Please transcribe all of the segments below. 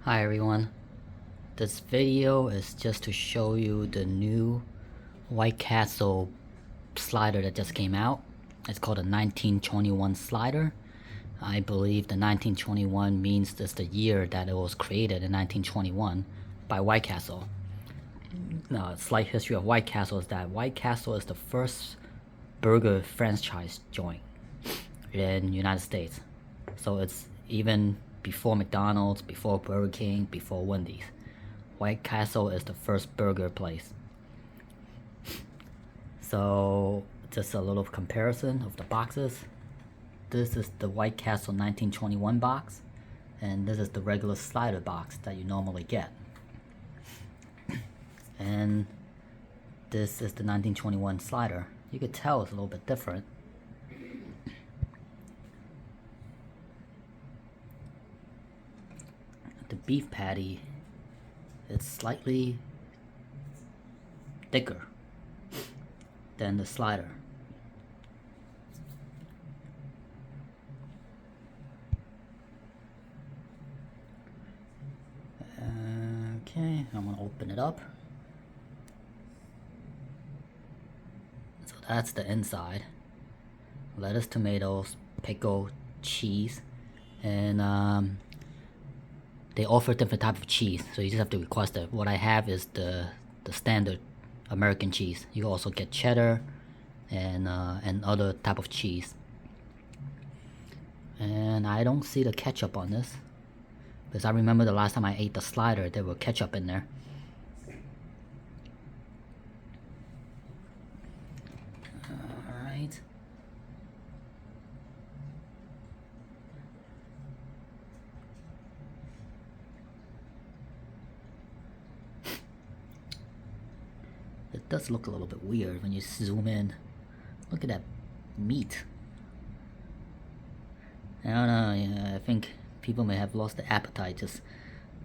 Hi everyone, this video is just to show you the new White Castle slider that just came out. It's called a 1921 slider. I believe the 1921 means this the year that it was created in 1921 by White Castle. Now, a slight history of White Castle is that White Castle is the first burger franchise joint in United States. So it's even before McDonald's, before Burger King, before Wendy's. White Castle is the first burger place. So just a little comparison of the boxes. This is the White Castle 1921 box, and this is the regular slider box that you normally get. And this is the 1921 slider. You could tell it's a little bit different. The beef patty is slightly thicker than the slider. Okay, I'm gonna open it up. So that's the inside. Lettuce, tomatoes, pickle, cheese, and they offer different type of cheese, so you just have to request it. What I have is the standard American cheese. You also get cheddar and other type of cheese. And I don't see the ketchup on this, because I remember the last time I ate the slider, there was ketchup in there. Alright. It does look a little bit weird when you zoom in. Look at that meat. I don't know, yeah, I think people may have lost the appetite just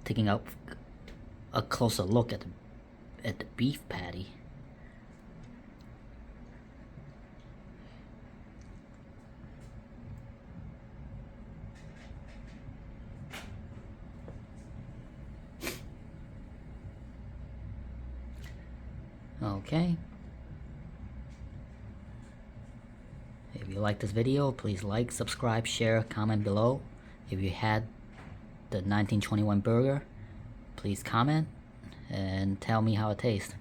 taking out a closer look at the beef patty. Okay. If you like this video, please like, subscribe, share, comment below. If you had the 1921 burger, please comment and tell me how it tastes.